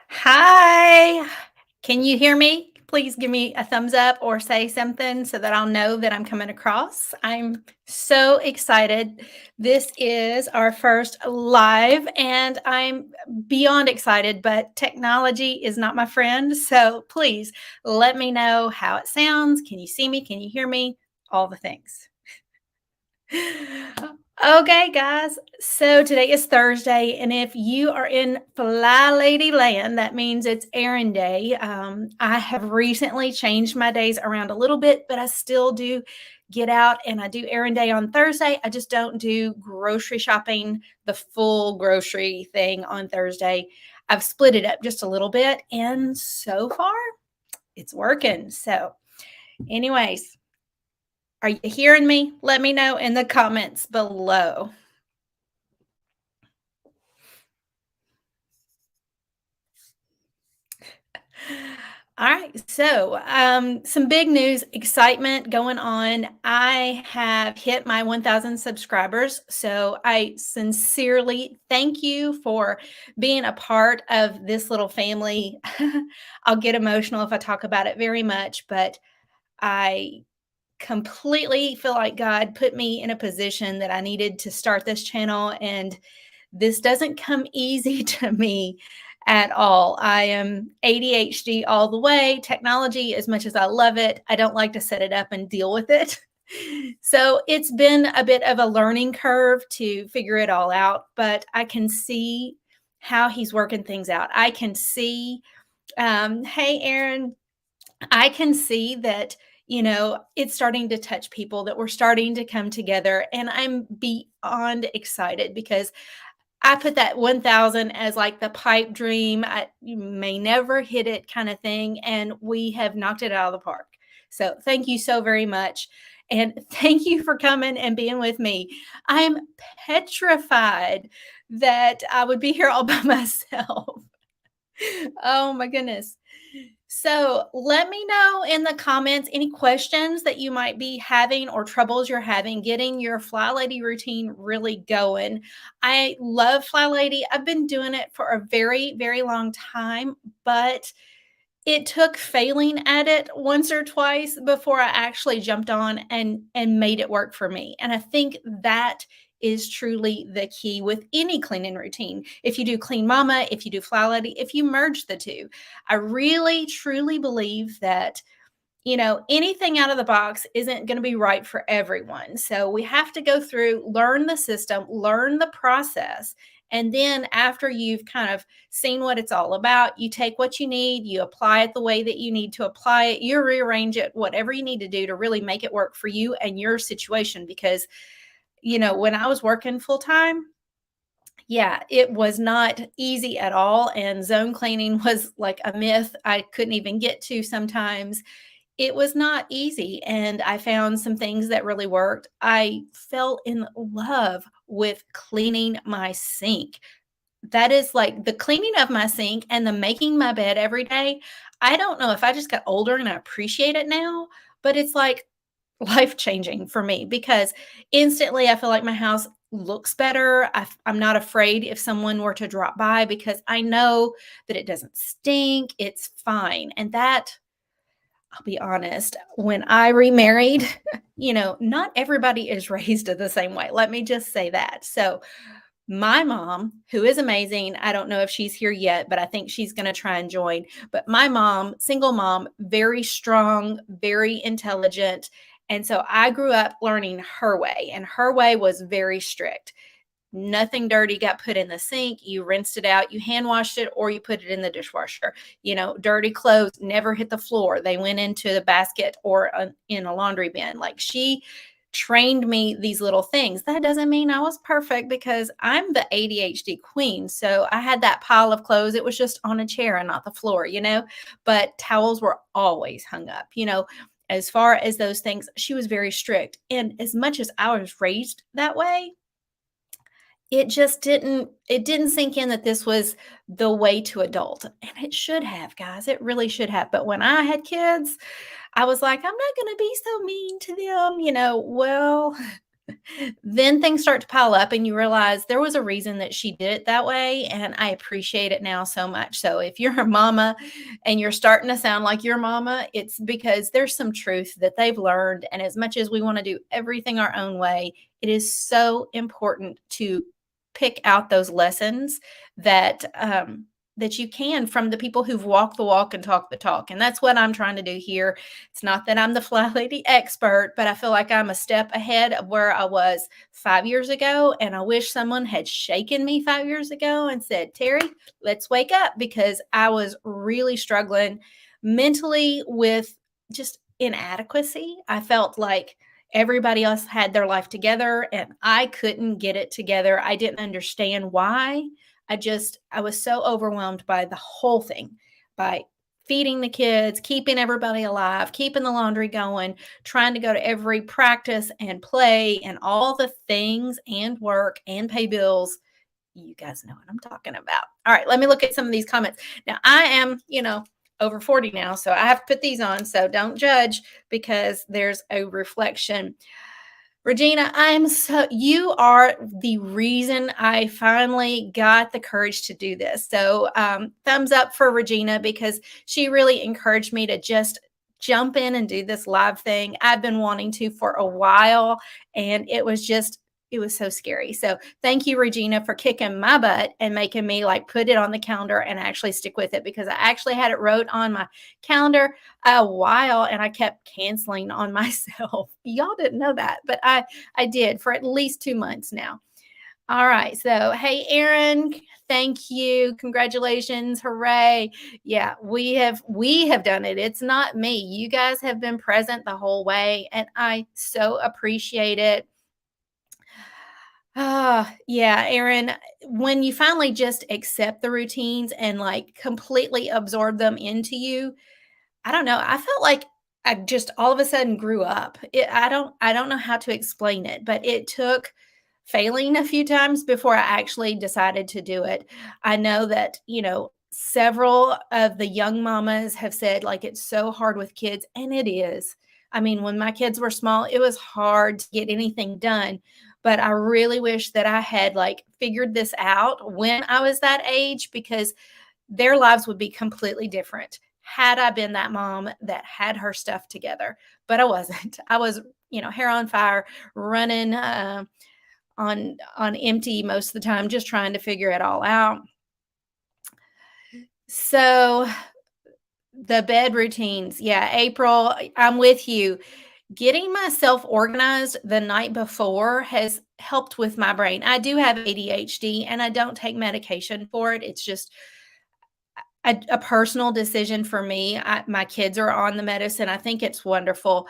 Hi. Can you hear me? Please give me a thumbs up or say something so that I'll know that I'm coming across. I'm so excited. This is our first live, and I'm beyond excited, but technology is not my friend. So please let me know how it sounds. Can you see me? Can you hear me? All the things. Okay, guys. So today is Thursday, and if you are in FlyLady land, that means it's errand day. I have recently changed my days around a little bit, but I still do get out and I do errand day on Thursday. I just don't do grocery shopping, the full grocery thing on Thursday. I've split it up just a little bit, and so far it's working. So, anyways, are you hearing me? Let me know in the comments below. All right, so some big news, excitement going on. I have hit my 1,000 subscribers. So I sincerely thank you for being a part of this little family. I'll get emotional if I talk about it very much, but I completely feel like God put me in a position that I needed to start this channel. And this doesn't come easy to me at all. I am ADHD all the way. Technology, as much as I love it, I don't like to set it up and deal with it. So it's been a bit of a learning curve to figure it all out, but I can see how he's working things out. I can see, hey, Aaron, I can see that, it's starting to touch people, that we're starting to come together. And I'm beyond excited because I put that 1,000 as like the pipe dream. You may never hit it kind of thing. And we have knocked it out of the park. So thank you so very much. And thank you for coming and being with me. I'm petrified that I would be here all by myself. Oh my goodness. So let me know in the comments any questions that you might be having or troubles you're having getting your Fly Lady routine really going. I love Fly Lady. I've been doing it for a very, very long time, but it took failing at it once or twice before I actually jumped on and made it work for me. And I think that is truly the key with any cleaning routine. If you do Clean Mama, if you do Fly Lady, if you merge the two, I really truly believe that anything out of the box isn't going to be right for everyone. So we have to go through, learn the system, learn the process. And then after you've kind of seen what it's all about, you take what you need, you apply it the way that you need to apply it, you rearrange it, whatever you need to do to really make it work for you and your situation. Because, when I was working full time, yeah, it was not easy at all. And zone cleaning was like a myth I couldn't even get to sometimes. It was not easy, and I found some things that really worked. I fell in love with cleaning my sink. That is like the cleaning of my sink and the making my bed every day. I don't know if I just got older and I appreciate it now, but it's like life changing for me because instantly I feel like my house looks better. I'm not afraid if someone were to drop by because I know that it doesn't stink. It's fine. And that, I'll be honest, when I remarried, not everybody is raised the same way. Let me just say that. So, my mom, who is amazing, I don't know if she's here yet, but I think she's going to try and join. But my mom, single mom, very strong, very intelligent. And so I grew up learning her way, and her way was very strict. Nothing dirty got put in the sink. You rinsed it out, you hand washed it, or you put it in the dishwasher. Dirty clothes never hit the floor. They went into the basket or in a laundry bin. Like she trained me these little things. That doesn't mean I was perfect because I'm the ADHD queen. So I had that pile of clothes. It was just on a chair and not the floor, but towels were always hung up, As far as those things, she was very strict. And as much as I was raised that way, it didn't sink in that this was the way to adult, and it should have, guys, it really should have. But when I had kids, I was like, I'm not going to be so mean to them, well, Then things start to pile up and you realize there was a reason that she did it that way, and I appreciate it now so much. So if you're a mama and you're starting to sound like your mama, it's because there's some truth that they've learned, and as much as we want to do everything our own way, it is so important to pick out those lessons that that you can from the people who've walked the walk and talked the talk. And that's what I'm trying to do here. It's not that I'm the Fly Lady expert, but I feel like I'm a step ahead of where I was 5 years ago. And I wish someone had shaken me 5 years ago and said, Terri, let's wake up, because I was really struggling mentally with just inadequacy. I felt like everybody else had their life together and I couldn't get it together. I didn't understand why. I was so overwhelmed by the whole thing, by feeding the kids, keeping everybody alive, keeping the laundry going, trying to go to every practice and play and all the things and work and pay bills. You guys know what I'm talking about. All right, let me look at some of these comments. Now, I am, over 40 now, so I have to put these on. So don't judge because there's a reflection. Regina, you are the reason I finally got the courage to do this. So, thumbs up for Regina because she really encouraged me to just jump in and do this live thing. I've been wanting to for a while, and it was so scary. So, thank you, Regina, for kicking my butt and making me like put it on the calendar and actually stick with it, because I actually had it wrote on my calendar a while and I kept canceling on myself. Y'all didn't know that, but I did for at least 2 months now. All right. So, hey Aaron, thank you. Congratulations. Hooray. Yeah, we have done it. It's not me. You guys have been present the whole way and I so appreciate it. Ah, yeah, Aaron, when you finally just accept the routines and like completely absorb them into you, I don't know. I felt like I just all of a sudden grew up. I don't know how to explain it, but it took failing a few times before I actually decided to do it. I know that, several of the young mamas have said like it's so hard with kids, and it is. I mean, when my kids were small, it was hard to get anything done, but I really wish that I had like figured this out when I was that age, because their lives would be completely different had I been that mom that had her stuff together. But I wasn't. I was, hair on fire, running on empty most of the time, just trying to figure it all out. So the bed routines, yeah, April, I'm with you. Getting myself organized the night before has helped with my brain. I do have ADHD and I don't take medication for it. It's just a personal decision for me. My kids are on the medicine. I think it's wonderful.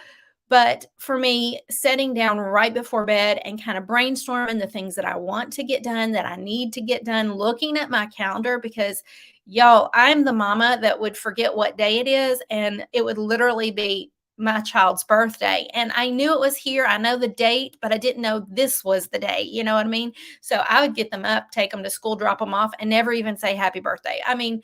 But for me, setting down right before bed and kind of brainstorming the things that I want to get done, that I need to get done, looking at my calendar, because y'all, I'm the mama that would forget what day it is. And it would literally be my child's birthday. And I knew it was here. I know the date, but I didn't know this was the day. You know what I mean? So I would get them up, take them to school, drop them off, and never even say happy birthday. I mean,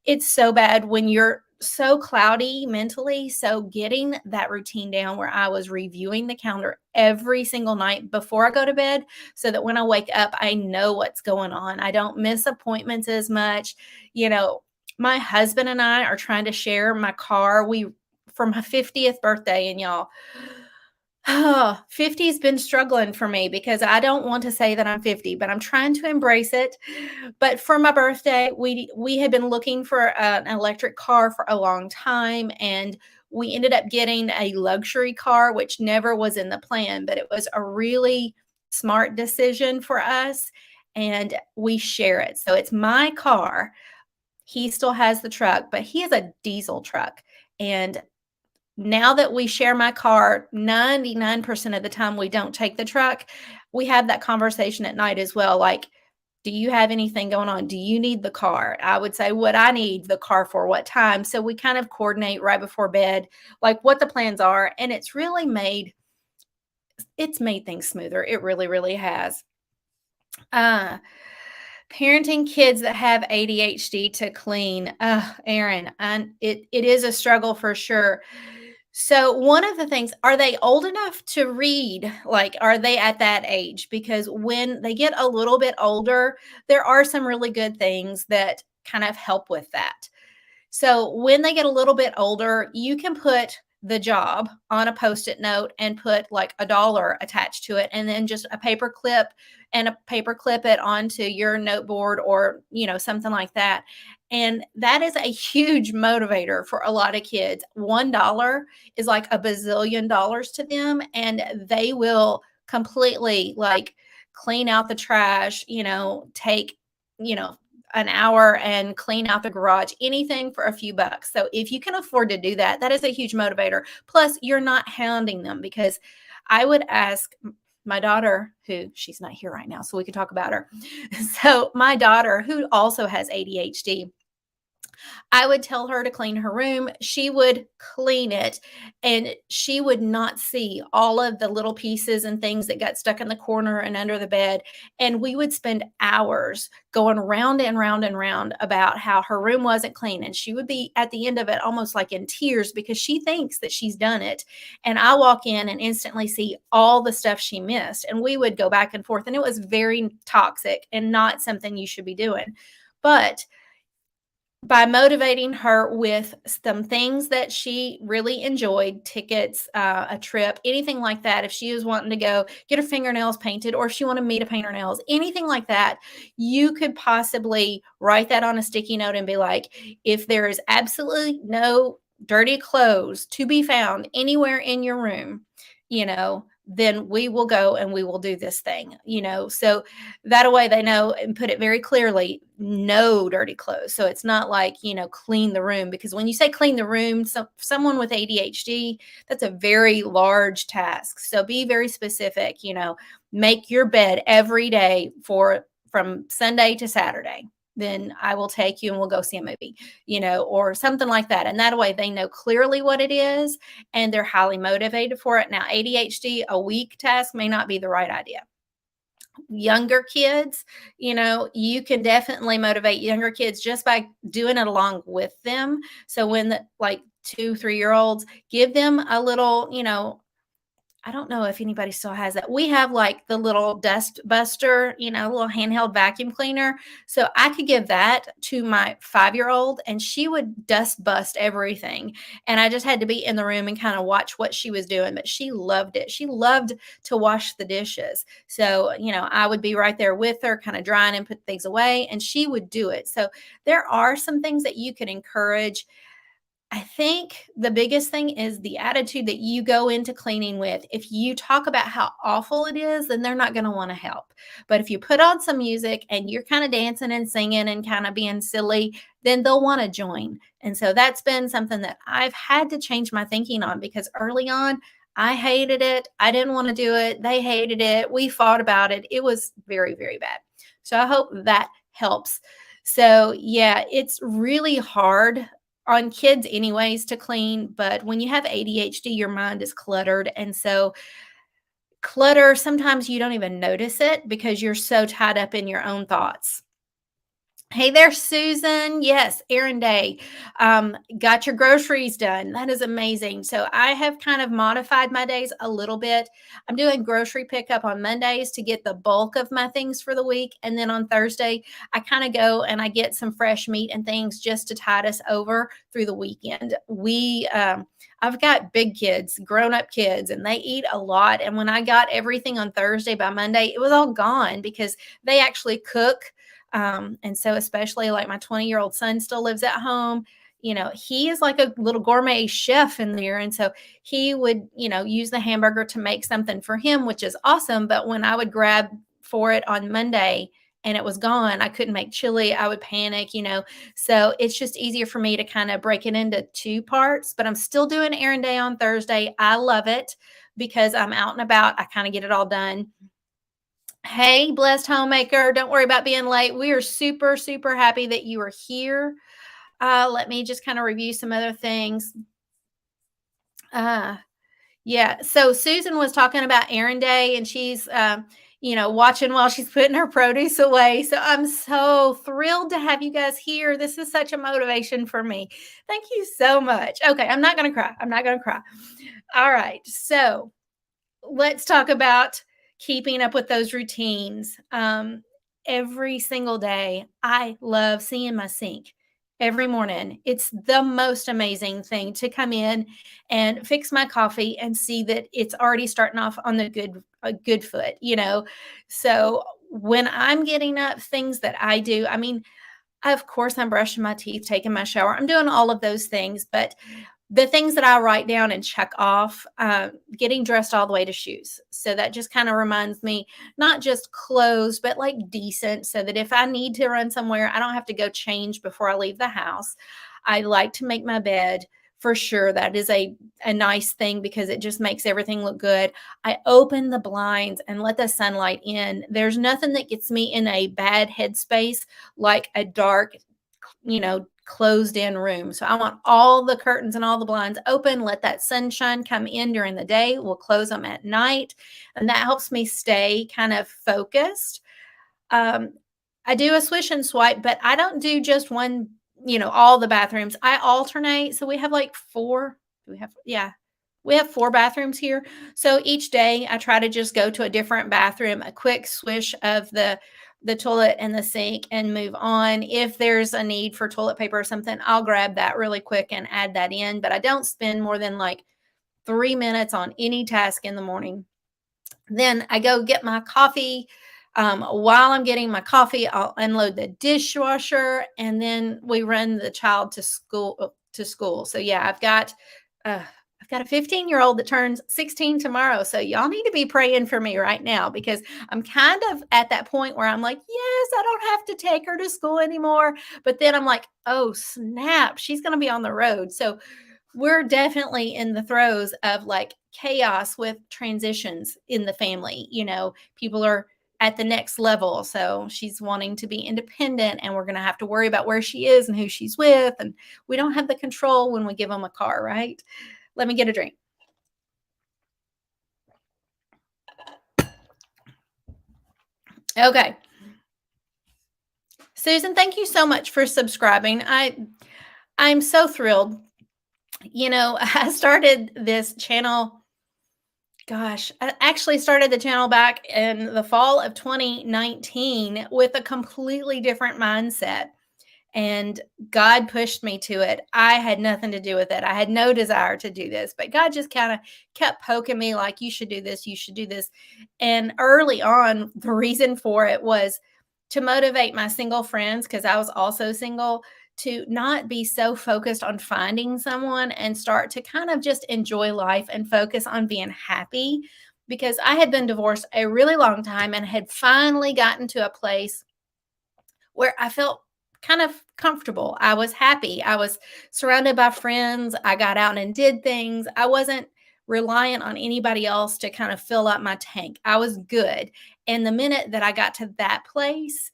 it's so bad when you're so cloudy mentally. So getting that routine down where I was reviewing the calendar every single night before I go to bed so that when I wake up, I know what's going on. I don't miss appointments as much. You know, my husband and I are trying to share my car. We for my 50th birthday, and y'all, oh, 50's been struggling for me because I don't want to say that I'm 50, but I'm trying to embrace it. But for my birthday, we had been looking for an electric car for a long time, and we ended up getting a luxury car, which never was in the plan, but it was a really smart decision for us, and we share it. So it's my car. He still has the truck, but he has a diesel truck, and now that we share my car, 99% of the time we don't take the truck. We have that conversation at night as well. Like, do you have anything going on? Do you need the car? I would say what I need the car for, what time. So we kind of coordinate right before bed, like what the plans are. And it's made things smoother. It really, really has. Uh, Parenting kids that have ADHD to clean. Aaron, and it is a struggle for sure. So one of the things, are they old enough to read? Like, are they at that age? Because when they get a little bit older, there are some really good things that kind of help with that. So when they get a little bit older, you can put the job on a post-it note and put like a dollar attached to it, and then just a paper clip and a paper clip it onto your noteboard, or something like that. And that is a huge motivator for a lot of kids. $1 is like a bazillion dollars to them, and they will completely like clean out the trash, take, you know, an hour and clean out the garage, anything for a few bucks. So if you can afford to do that, that is a huge motivator. Plus, you're not hounding them, because I would ask my daughter, who she's not here right now, so we can talk about her. So my daughter, who also has ADHD, I would tell her to clean her room. She would clean it, and she would not see all of the little pieces and things that got stuck in the corner and under the bed. And we would spend hours going round and round and round about how her room wasn't clean. And she would be at the end of it almost like in tears, because she thinks that she's done it. And I walk in and instantly see all the stuff she missed. And we would go back and forth. And it was very toxic and not something you should be doing. But by motivating her with some things that she really enjoyed, tickets, a trip, anything like that. If she was wanting to go get her fingernails painted, or if she wanted me to paint her nails, anything like that, you could possibly write that on a sticky note and be like, if there is absolutely no dirty clothes to be found anywhere in your room, then we will go and we will do this thing, so that way they know, and put it very clearly, no dirty clothes. So it's not like, clean the room, because when you say clean the room, someone with ADHD, that's a very large task. So be very specific, make your bed every day from Sunday to Saturday. Then I will take you and we'll go see a movie, or something like that. And that way they know clearly what it is, and they're highly motivated for it. Now, ADHD, a week task may not be the right idea. Younger kids, you can definitely motivate younger kids just by doing it along with them. So when the like 2, 3 year olds, give them a little, I don't know if anybody still has that. We have like the little dust buster, little handheld vacuum cleaner. So I could give that to my 5 year old, and she would dust bust everything. And I just had to be in the room and kind of watch what she was doing. But she loved it. She loved to wash the dishes. So, I would be right there with her, kind of drying and put things away, and she would do it. So there are some things that you can encourage. I think the biggest thing is the attitude that you go into cleaning with. If you talk about how awful it is, then they're not going to want to help. But if you put on some music and you're kind of dancing and singing and kind of being silly, then they'll want to join. And so that's been something that I've had to change my thinking on, because early on, I hated it. I didn't want to do it. They hated it. We fought about it. It was very, very bad. So I hope that helps. So, yeah, it's really hard on kids anyways to clean, but when you have ADHD, your mind is cluttered. And so clutter, sometimes you don't even notice it because you're so tied up in your own thoughts. Hey there, Susan. Yes, errand day. Got your groceries done. That is amazing. So I have kind of modified my days a little bit. I'm doing grocery pickup on Mondays to get the bulk of my things for the week. And then on Thursday, I kind of go and I get some fresh meat and things just to tide us over through the weekend. I've got big kids, grown up kids, and they eat a lot. And when I got everything on Thursday, by Monday, it was all gone because they actually cook. And so, especially like my 20-year-old son still lives at home, he is like a little gourmet chef in there. And so he would, use the hamburger to make something for him, which is awesome. But when I would grab for it on Monday and it was gone, I couldn't make chili. I would panic. So it's just easier for me to kind of break it into two parts. But I'm still doing errand day on Thursday. I love it because I'm out and about. I kind of get it all done. Hey, blessed homemaker, don't worry about being late. We are super, super happy that you are here. Let me just kind of review some other things. Yeah. So Susan was talking about errand day, and she's, watching while she's putting her produce away. So I'm so thrilled to have you guys here. This is such a motivation for me. Thank you so much. Okay, I'm not going to cry. I'm not going to cry. All right. So let's talk about keeping up with those routines. Every single day, I love seeing my sink every morning. It's the most amazing thing to come in and fix my coffee and see that it's already starting off on the good foot. So when I'm getting up, things that I do, I mean, of course, I'm brushing my teeth, taking my shower. I'm doing all of those things, but the things that I write down and check off, getting dressed all the way to shoes. So that just kind of reminds me, not just clothes, but like decent, so that if I need to run somewhere, I don't have to go change before I leave the house. I like to make my bed for sure. That is a nice thing because it just makes everything look good. I open the blinds and let the sunlight in. There's nothing that gets me in a bad headspace like a dark, closed in room. So I want all the curtains and all the blinds open, let that sunshine come in during the day. We'll close them at night. And that helps me stay kind of focused. Um, I do a swish and swipe, but I don't do just one, all the bathrooms. I alternate. So we have like four. Do we have, yeah, we have four bathrooms here. So each day I try to just go to a different bathroom, a quick swish of the toilet and the sink and move on. If there's a need for toilet paper or something, I'll grab that really quick and add that in. But I don't spend more than like 3 minutes on any task in the morning. Then I go get my coffee. While I'm getting my coffee, I'll unload the dishwasher, and then we run the child to school. So yeah, I've got a 15-year-old that turns 16 tomorrow. So y'all need to be praying for me right now because I'm kind of at that point where I'm like, yes, I don't have to take her to school anymore. But then I'm like, oh, snap, she's going to be on the road. So we're definitely in the throes of like chaos with transitions in the family. People are at the next level. So she's wanting to be independent, and we're going to have to worry about where she is and who she's with. And we don't have the control when we give them a car, right? Let me get a drink. Okay. Susan, thank you so much for subscribing. I'm so thrilled. I started this channel. Gosh, I actually started the channel back in the fall of 2019 with a completely different mindset. And God pushed me to it. I had nothing to do with it. I had no desire to do this, but God just kind of kept poking me like, you should do this, you should do this. And early on, the reason for it was to motivate my single friends, because I was also single, to not be so focused on finding someone and start to kind of just enjoy life and focus on being happy. Because I had been divorced a really long time and had finally gotten to a place where I felt kind of comfortable. I was happy. I was surrounded by friends. I got out and did things. I wasn't reliant on anybody else to kind of fill up my tank. I was good. And the minute that I got to that place,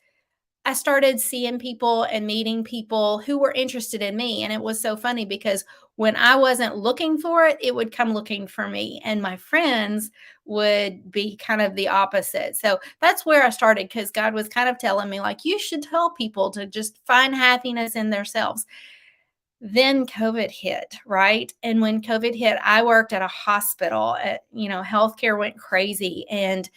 I started seeing people and meeting people who were interested in me. And it was so funny because when I wasn't looking for it, it would come looking for me. And my friends would be kind of the opposite. So that's where I started, because God was kind of telling me, like, you should tell people to just find happiness in themselves. Then COVID hit, right? And when COVID hit, I worked at a hospital. Healthcare went crazy. And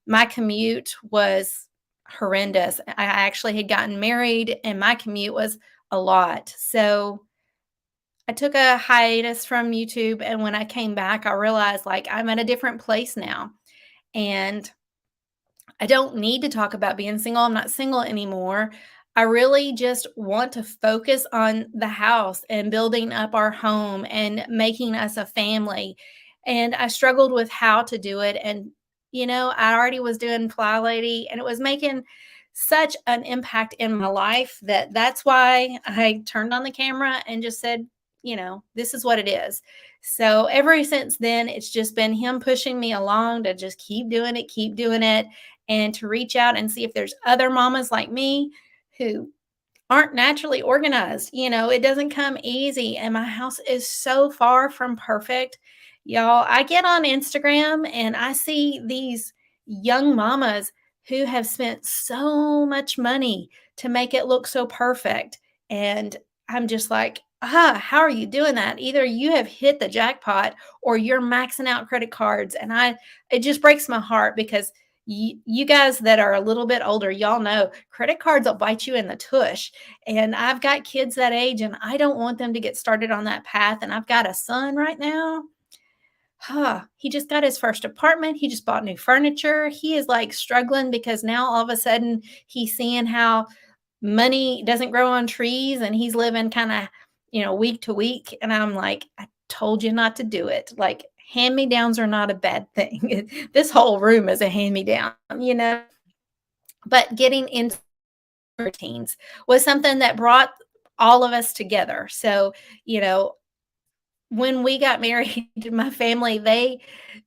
my commute was horrendous. I actually had gotten married and my commute was a lot. So I took a hiatus from YouTube. And when I came back, I realized like I'm at a different place now. And I don't need to talk about being single. I'm not single anymore. I really just want to focus on the house and building up our home and making us a family. And I struggled with how to do it. And, I already was doing FlyLady, and it was making such an impact in my life that's why I turned on the camera and just said, this is what it is. So ever since then, it's just been him pushing me along to just keep doing it, and to reach out and see if there's other mamas like me who aren't naturally organized. It doesn't come easy, and my house is so far from perfect. Y'all, I get on Instagram and I see these, young mamas who have spent so much money to make it look so perfect. And I'm just like, how are you doing that? Either you have hit the jackpot or you're maxing out credit cards. And it just breaks my heart because you guys that are a little bit older, y'all know credit cards will bite you in the tush. And I've got kids that age and I don't want them to get started on that path. And I've got a son right now. He just got his first apartment. He just bought new furniture. He is like struggling because now all of a sudden he's seeing how money doesn't grow on trees and he's living kind of, week to week. And I'm like, I told you not to do it. Like, hand me downs are not a bad thing. This whole room is a hand me down, but getting into routines was something that brought all of us together. So, you know, when we got married, my family,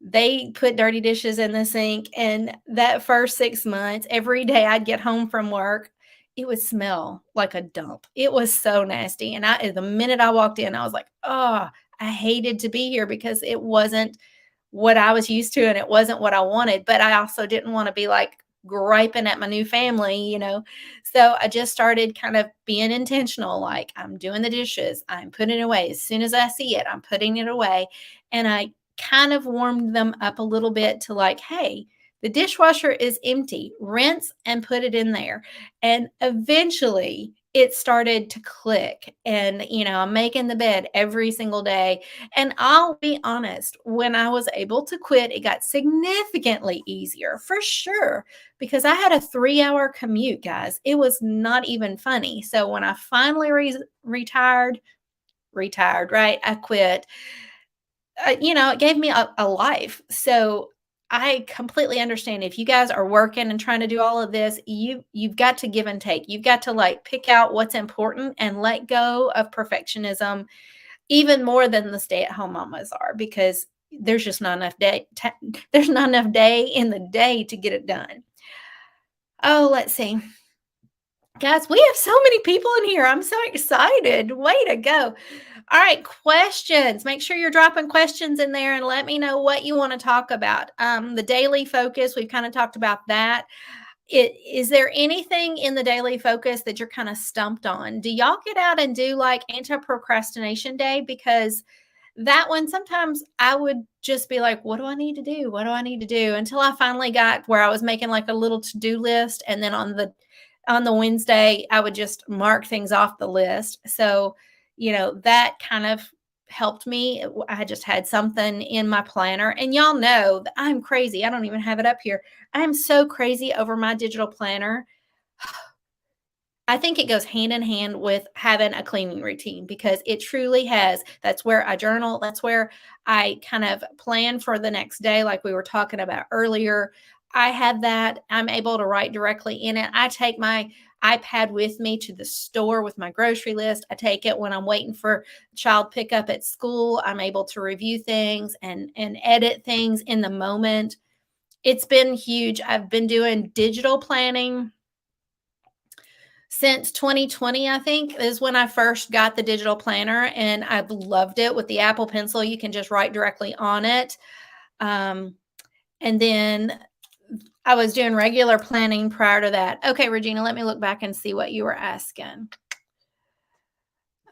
they put dirty dishes in the sink, and that first 6 months, every day I'd get home from work, it would smell like a dump. It was so nasty, and the minute I walked in, I was like, "Oh, I hated to be here," because it wasn't what I was used to and it wasn't what I wanted, but I also didn't wanna be, like, griping at my new family. So I just started kind of being intentional, like, I'm doing the dishes, I'm putting it away. As soon as I see it, I'm putting it away, and I kind of warmed them up a little bit to, like, "Hey, the dishwasher is empty. Rinse and put it in there." And eventually, it started to click, and, I'm making the bed every single day, and I'll be honest, when I was able to quit, it got significantly easier for sure because I had a 3-hour commute, guys. It was not even funny. So when I finally retired, right? I quit. It gave me a life. So I completely understand if you guys are working and trying to do all of this, you've got to give and take. You've got to like pick out what's important and let go of perfectionism even more than the stay-at-home mamas are because there's just not enough there's not enough day in the day to get it done. Oh, let's see. Guys, we have so many people in here. I'm so excited. Way to go. All right, questions. Make sure you're dropping questions in there and let me know what you want to talk about. The daily focus, we've kind of talked about that. Is there anything in the daily focus that you're kind of stumped on? Do y'all get out and do like anti-procrastination day? Because that one, sometimes I would just be like, what do I need to do? What do I need to do? Until I finally got where I was making like a little to-do list. And then on the Wednesday, I would just mark things off the list. So, that kind of helped me. I just had something in my planner. And y'all know that I'm crazy. I don't even have it up here. I'm so crazy over my digital planner. I think it goes hand in hand with having a cleaning routine because it truly has. That's where I journal. That's where I kind of plan for the next day, like we were talking about earlier. I have that. I'm able to write directly in it. I take my iPad with me to the store with my grocery list. I take it when I'm waiting for child pickup at school. I'm able to review things and edit things in the moment. It's been huge. I've been doing digital planning since 2020, I think, is when I first got the digital planner, and I've loved it. With the Apple Pencil, you can just write directly on it. Um, and then I was doing regular planning prior to that. Okay, Regina, let me look back and see what you were asking.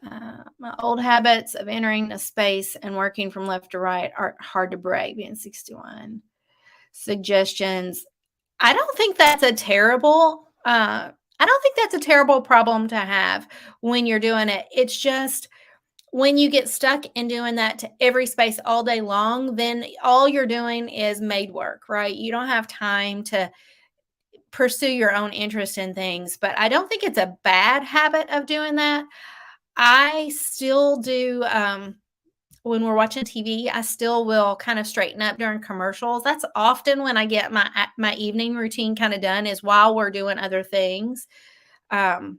My old habits of entering a space and working from left to right are hard to break, being 61. Suggestions. I don't think that's a terrible I don't think that's a terrible problem to have when you're doing it. It's just when you get stuck in doing that to every space all day long, then all you're doing is made work, right? You don't have time to pursue your own interest in things. But I don't think it's a bad habit of doing that. I still do when we're watching TV, I still will kind of straighten up during commercials. That's often when I get my evening routine kind of done is while we're doing other things. Um,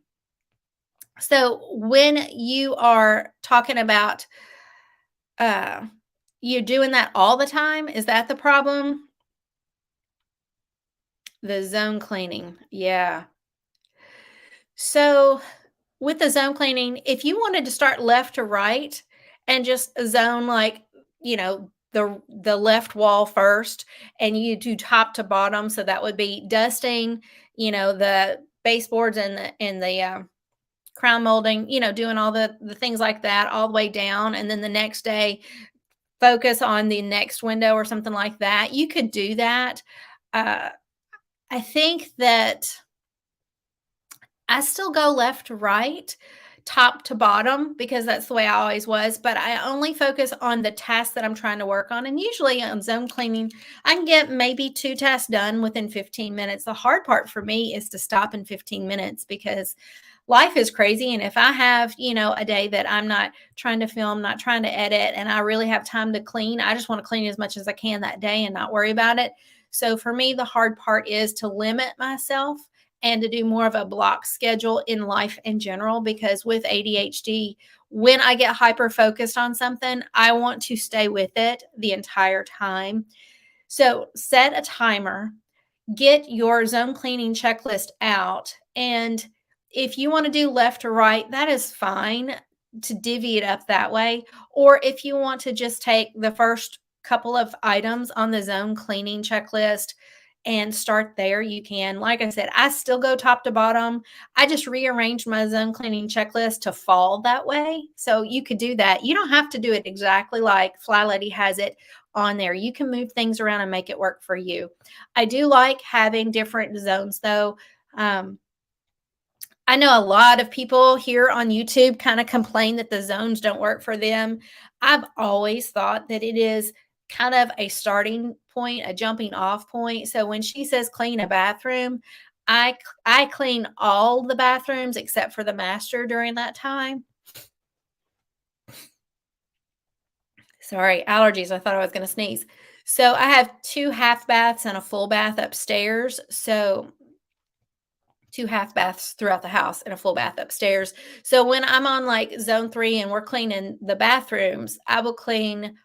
so when you are talking about uh, you doing that all the time, is that the problem? The zone cleaning, yeah. So with the zone cleaning, if you wanted to start left to right and just zone like, the left wall first, and you do top to bottom. So that would be dusting, the baseboards and the crown molding, doing all the things like that all the way down, and then the next day focus on the next window or something like that. You could do that. Uh, I think that I still go left to right, top to bottom, because that's the way I always was, but I only focus on the tasks that I'm trying to work on. And usually on zone cleaning, I can get maybe 2 tasks done within 15 minutes. The hard part for me is to stop in 15 minutes because life is crazy. And if I have, a day that I'm not trying to film, not trying to edit, and I really have time to clean, I just want to clean as much as I can that day and not worry about it. So for me, the hard part is to limit myself and to do more of a block schedule in life in general, because with ADHD, when I get hyper focused on something, I want to stay with it the entire time. So set a timer, get your zone cleaning checklist out. And if you want to do left to right, that is fine to divvy it up that way. Or if you want to just take the first couple of items on the zone cleaning checklist and start there, you can. Like I said, I still go top to bottom. I just rearranged my zone cleaning checklist to fall that way. So you could do that. You don't have to do it exactly like FlyLady has it on there. You can move things around and make it work for you. I do like having different zones though. Um, I know a lot of people here on YouTube kind of complain that the zones don't work for them. I've always thought that it is kind of a starting point, a jumping off point. So when she says clean a bathroom, I clean all the bathrooms except for the master during that time. Sorry, allergies. I thought I was going to sneeze. So I have 2 half baths and a full bath upstairs. So 2 half baths throughout the house and a full bath upstairs. So when I'm on like zone 3 and we're cleaning the bathrooms, I will clean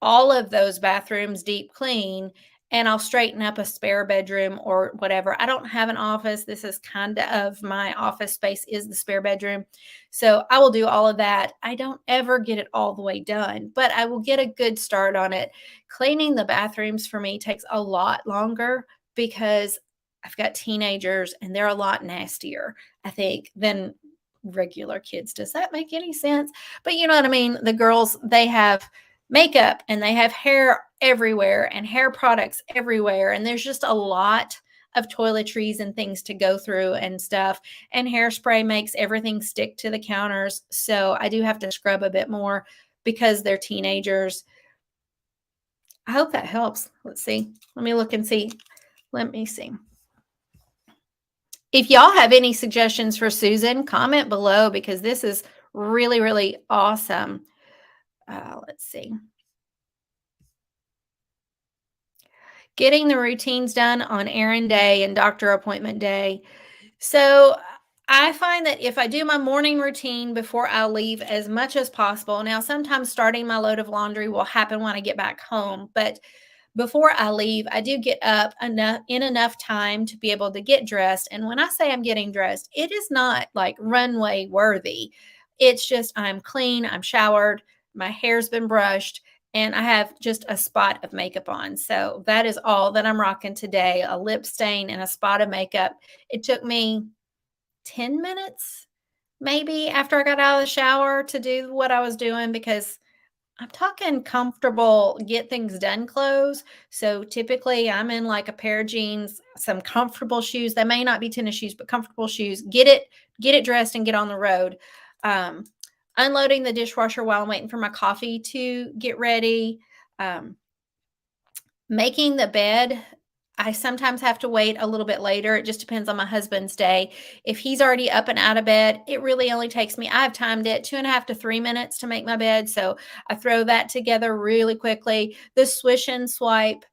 all of those bathrooms deep clean, and I'll straighten up a spare bedroom or whatever. I don't have an office. This is kind of my office space is the spare bedroom. So I will do all of that. I don't ever get it all the way done, but I will get a good start on it. Cleaning the bathrooms for me takes a lot longer because I've got teenagers and they're a lot nastier, I think, than regular kids. Does that make any sense? But you know what I mean? The girls, they have makeup and they have hair everywhere and hair products everywhere. And there's just a lot of toiletries and things to go through and stuff. And hairspray makes everything stick to the counters. So I do have to scrub a bit more because they're teenagers. I hope that helps. Let's see. Let me look and see. Let me see. If y'all have any suggestions for Susan, comment below because this is really, really awesome. Let's see. Getting the routines done on errand day and doctor appointment day. So I find that if I do my morning routine before I leave as much as possible, now sometimes starting my load of laundry will happen when I get back home, but before I leave, I do get up enough time to be able to get dressed. And when I say I'm getting dressed, it is not like runway worthy. It's just I'm clean, I'm showered, my hair's been brushed, and I have just a spot of makeup on. So that is all that I'm rocking today, a lip stain and a spot of makeup. It took me 10 minutes maybe after I got out of the shower to do what I was doing because I'm talking comfortable, get things done clothes. So typically I'm in like a pair of jeans, some comfortable shoes. They may not be tennis shoes, but comfortable shoes. Get it dressed and get on the road. Um, Unloading the dishwasher while I'm waiting for my coffee to get ready. Um, Making the bed. I sometimes have to wait a little bit later. It just depends on my husband's day. If he's already up and out of bed, it really only takes me, I have timed it 2.5 to 3 minutes to make my bed. So I throw that together really quickly. The swish and swipe,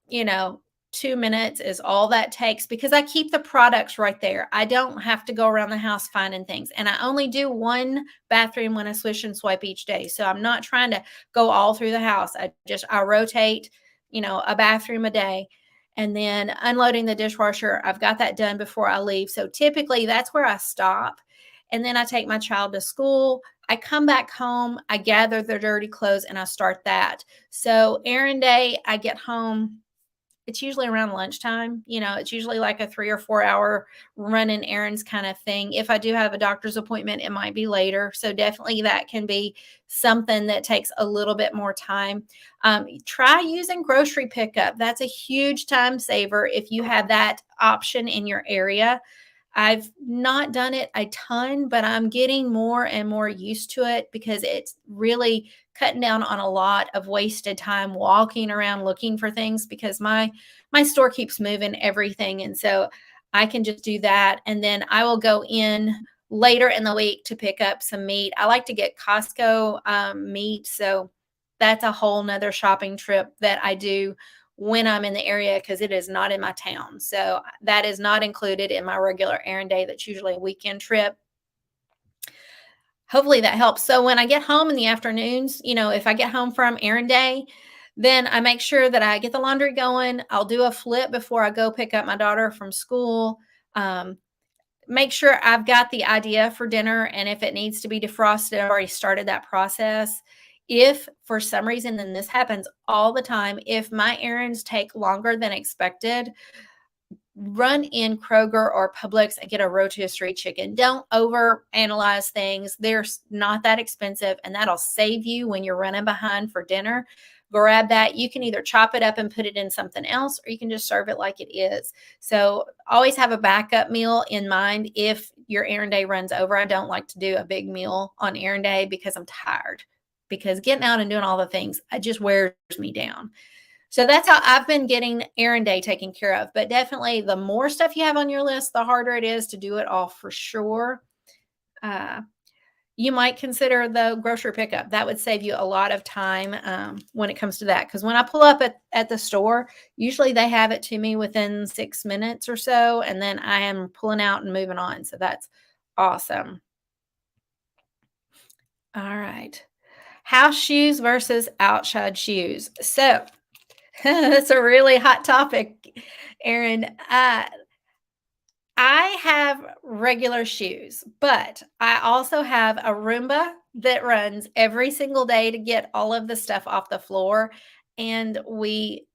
you know, 2 minutes is all that takes because I keep the products right there. I don't have to go around the house finding things. And I only do one bathroom when I swish and swipe each day. So I'm not trying to go all through the house. I rotate, a bathroom a day. And then unloading the dishwasher, I've got that done before I leave. So typically that's where I stop. and then I take my child to school. I come back home, I gather their dirty clothes, and I start that. So errand day, I get home, it's usually around lunchtime. It's usually like a 3 or 4 hour running errands kind of thing. If I do have a doctor's appointment, it might be later. So definitely that can be something that takes a little bit more time. Try using grocery pickup. That's a huge time saver if you have that option in your area. I've not done it a ton, but I'm getting more and more used to it because it's really cutting down on a lot of wasted time walking around looking for things because my store keeps moving everything, and so I can just do that, and then I will go in later in the week to pick up some meat. I like to get Costco meat, so that's a whole nother shopping trip that I do when I'm in the area because it is not in my town. So that is not included in my regular errand day. That's usually a weekend trip. Hopefully that helps. So when I get home in the afternoons, if I get home from errand day, then I make sure that I get the laundry going. I'll do a flip before I go pick up my daughter from school. Um, Make sure I've got the idea for dinner, and if it needs to be defrosted, I've already started that process. If for some reason, and this happens all the time, if my errands take longer than expected, run in Kroger or Publix and get a rotisserie chicken. Don't over analyze things. They're not that expensive, and that'll save you when you're running behind for dinner. Grab that. You can either chop it up and put it in something else, or you can just serve it like it is. So always have a backup meal in mind if your errand day runs over. I don't like to do a big meal on errand day because I'm tired. Because getting out and doing all the things, it just wears me down. So that's how I've been getting errand day taken care of. But definitely, the more stuff you have on your list, the harder it is to do it all for sure. Uh, you might consider the grocery pickup. That would save you a lot of time when it comes to that. Because when I pull up at the store, usually they have it to me within 6 minutes or so. And then I am pulling out and moving on. So that's awesome. All right. House shoes versus outside shoes. So that's a really hot topic, Erin. I have regular shoes, but I also have a Roomba that runs every single day to get all of the stuff off the floor. And we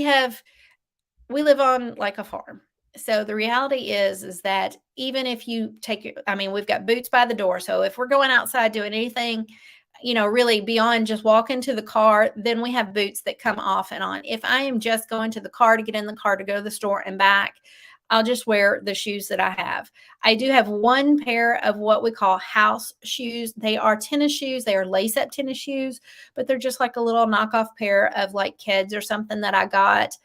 have we live on like a farm. So the reality is that even if you take your, I mean, we've got boots by the door. So if we're going outside doing anything, really beyond just walking to the car, then we have boots that come off and on. If I am just going to the car to get in the car to go to the store and back, I'll just wear the shoes that I have. I do have one pair of what we call house shoes. They are tennis shoes. They are lace up tennis shoes, but they're just like a little knockoff pair of like Keds or something that I got,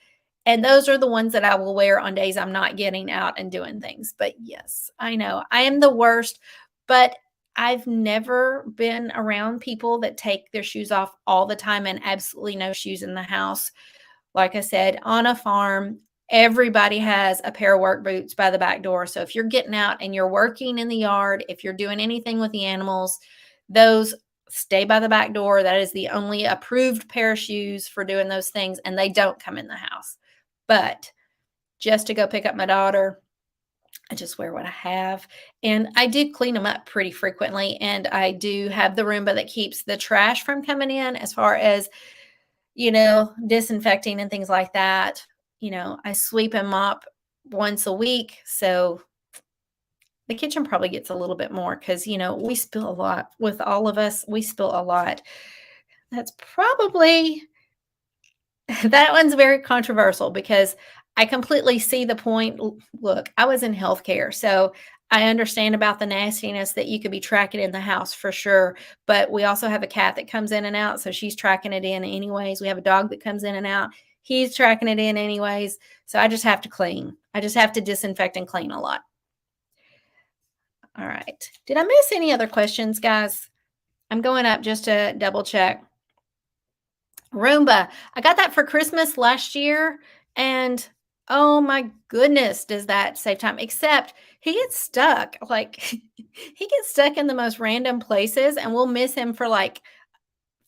and those are the ones that I will wear on days I'm not getting out and doing things. But yes, I know I am the worst, but I've never been around people that take their shoes off all the time and absolutely no shoes in the house. Like I said, on a farm, everybody has a pair of work boots by the back door. So if you're getting out and you're working in the yard, if you're doing anything with the animals, those stay by the back door. That is the only approved pair of shoes for doing those things, and they don't come in the house. But just to go pick up my daughter, I just wear what I have. And I do clean them up pretty frequently. And I do have the Roomba that keeps the trash from coming in as far as, disinfecting and things like that. I sweep and mop once a week. So the kitchen probably gets a little bit more because, we spill a lot with all of us. We spill a lot. That's probably that one's very controversial because I completely see the point. Look, I was in healthcare, so I understand about the nastiness that you could be tracking in the house for sure. But we also have a cat that comes in and out, so she's tracking it in anyways. We have a dog that comes in and out. He's tracking it in anyways. So I just have to clean. I just have to disinfect and clean a lot. All right. Did I miss any other questions, guys? I'm going up just to double check. Roomba. I got that for Christmas last year, and oh my goodness, does that save time? Except he gets stuck. Like he gets stuck in the most random places, and we'll miss him for like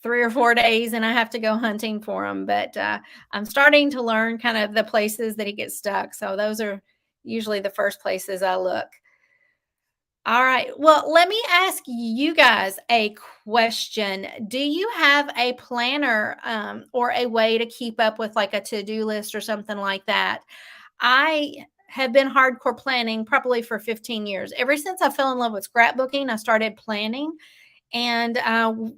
3 or 4 days, and I have to go hunting for him. But I'm starting to learn kind of the places that he gets stuck. So those are usually the first places I look. All right. Well, let me ask you guys a question. Do you have a planner or a way to keep up with like a to-do list or something like that? I have been hardcore planning probably for 15 years. Ever since I fell in love with scrapbooking, I started planning and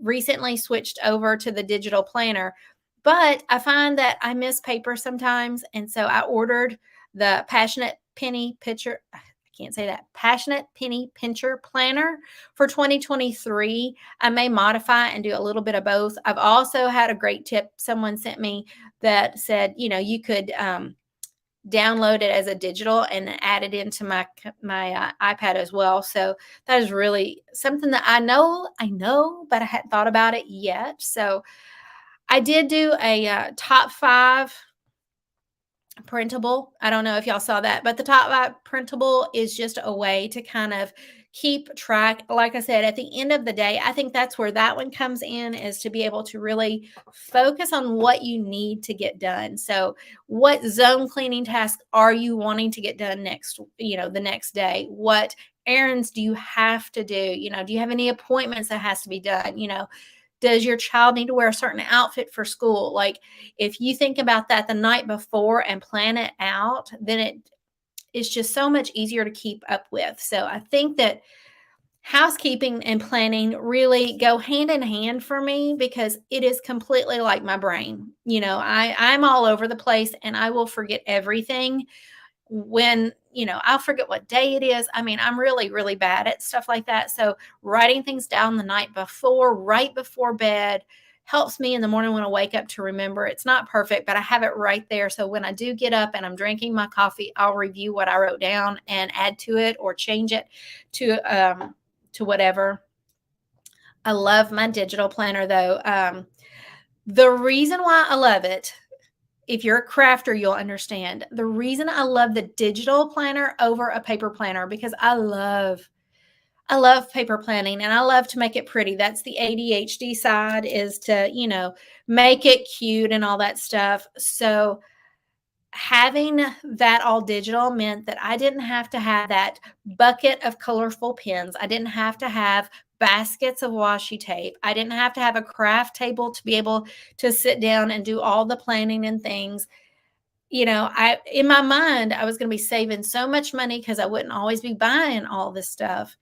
recently switched over to the digital planner. But I find that I miss paper sometimes. And so I ordered the Passionate Penny Picture. I can't say that. Passionate Penny Pincher Planner for 2023. I may modify and do a little bit of both. I've also had a great tip someone sent me that said, you could download it as a digital and add it into my iPad as well. So that is really something that I know, but I hadn't thought about it yet. So I did do a top five printable. I don't know if y'all saw that, but the top five printable is just a way to kind of keep track. Like I said, at the end of the day, I think that's where that one comes in, is to be able to really focus on what you need to get done. So, what zone cleaning tasks are you wanting to get done next, the next day? What errands do you have to do? Do you have any appointments that has to be done? Does your child need to wear a certain outfit for school? Like, if you think about that the night before and plan it out, then it's just so much easier to keep up with. So I think that housekeeping and planning really go hand in hand for me, because it is completely like my brain. I'm all over the place and I will forget everything when I'll forget what day it is. I mean, I'm really really bad at stuff like that. So writing things down the night before, right before bed, helps me in the morning when I wake up to remember. It's not perfect, but I have it right there, so when I do get up and I'm drinking my coffee, I'll review what I wrote down and add to it or change it to whatever. I love my digital planner though. The reason why I love it, if you're a crafter, you'll understand. The reason I love the digital planner over a paper planner, because I love paper planning and I love to make it pretty. That's the ADHD side, is to, make it cute and all that stuff. So having that all digital meant that I didn't have to have that bucket of colorful pens. I didn't have to have baskets of washi tape. I didn't have to have a craft table to be able to sit down and do all the planning and things. I in my mind, I was going to be saving so much money because I wouldn't always be buying all this stuff.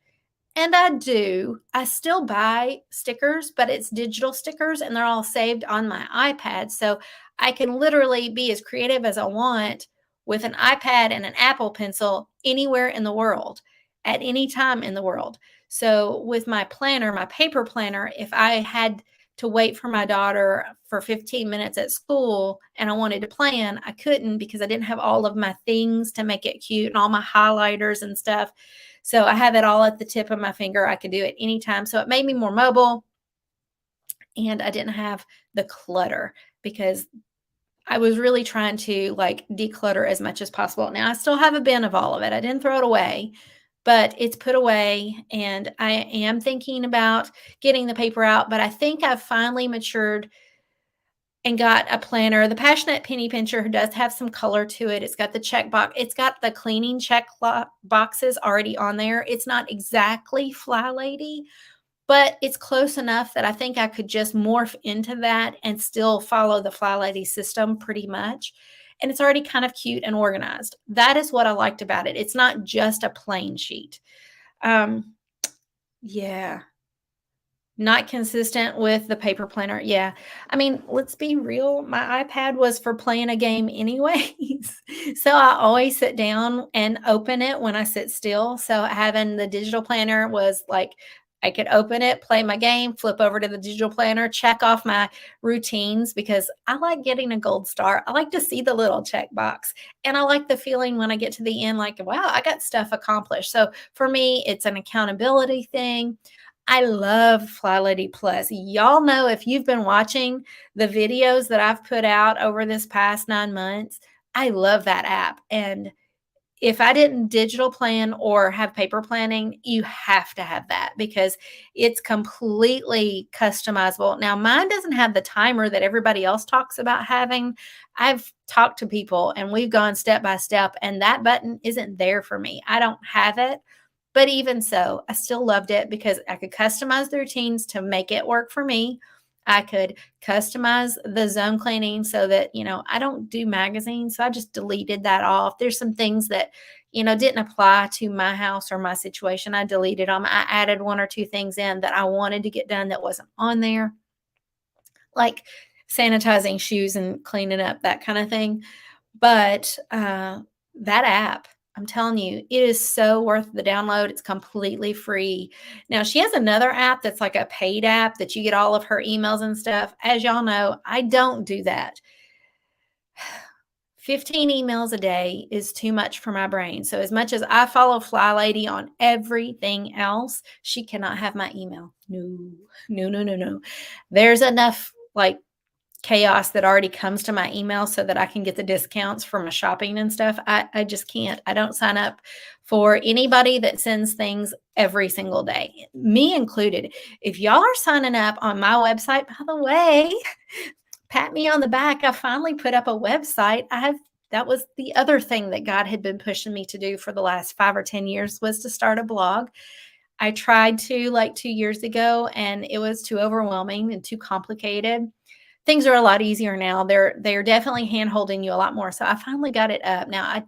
And I do. I still buy stickers, but it's digital stickers and they're all saved on my iPad. So I can literally be as creative as I want with an iPad and an Apple Pencil anywhere in the world at any time in the world. So with my planner, my paper planner, if I had to wait for my daughter for 15 minutes at school and I wanted to plan, I couldn't because I didn't have all of my things to make it cute and all my highlighters and stuff. So I have it all at the tip of my finger. I could do it anytime. So it made me more mobile and I didn't have the clutter, because I was really trying to like declutter as much as possible. Now I still have a bin of all of it. I didn't throw it away, but it's put away and I am thinking about getting the paper out, but I think I've finally matured and got a planner. The Passionate Penny Pincher does have some color to it. It's got the check box. It's got the cleaning check boxes already on there. It's not exactly FlyLady, but it's close enough that I think I could just morph into that and still follow the FlyLady system pretty much. And it's already kind of cute and organized. That is what I liked about it. It's not just a plain sheet. Um, yeah. Not consistent with the paper planner, yeah. I mean, let's be real, my iPad was for playing a game anyways. So, I always sit down and open it when I sit still, so having the digital planner was like, I could open it, play my game, flip over to the digital planner, check off my routines, because I like getting a gold star. I like to see the little check box, and I like the feeling when I get to the end, like, "Wow, I got stuff accomplished." So, for me, it's an accountability thing. I love FlyLady Plus. Y'all know, if you've been watching the videos that I've put out over this past 9 months, I love that app, and if I didn't digital plan or have paper planning, you have to have that because it's completely customizable. Now, mine doesn't have the timer that everybody else talks about having. I've talked to people and we've gone step by step, and that button isn't there for me. I don't have it. But even so, I still loved it because I could customize the routines to make it work for me. I could customize the zone cleaning so that, I don't do magazines. So I just deleted that off. There's some things that, didn't apply to my house or my situation. I deleted them. I added one or two things in that I wanted to get done that wasn't on there, like sanitizing shoes and cleaning up, that kind of thing. But that app, I'm telling you, it is so worth the download. It's completely free. Now, she has another app that's like a paid app that you get all of her emails and stuff. As y'all know, I don't do that. 15 emails a day is too much for my brain. So, as much as I follow FlyLady on everything else, she cannot have my email. No, no, no, no, no. There's enough like chaos that already comes to my email so that I can get the discounts for my shopping and stuff. I just can't. I don't sign up for anybody that sends things every single day, me included. If y'all are signing up on my website, by the way, pat me on the back. I finally put up a website. That was the other thing that God had been pushing me to do for the last 5 or 10 years, was to start a blog. I tried to like 2 years ago, and it was too overwhelming and too complicated. Things are a lot easier now. They're definitely hand holding you a lot more. So I finally got it up. Now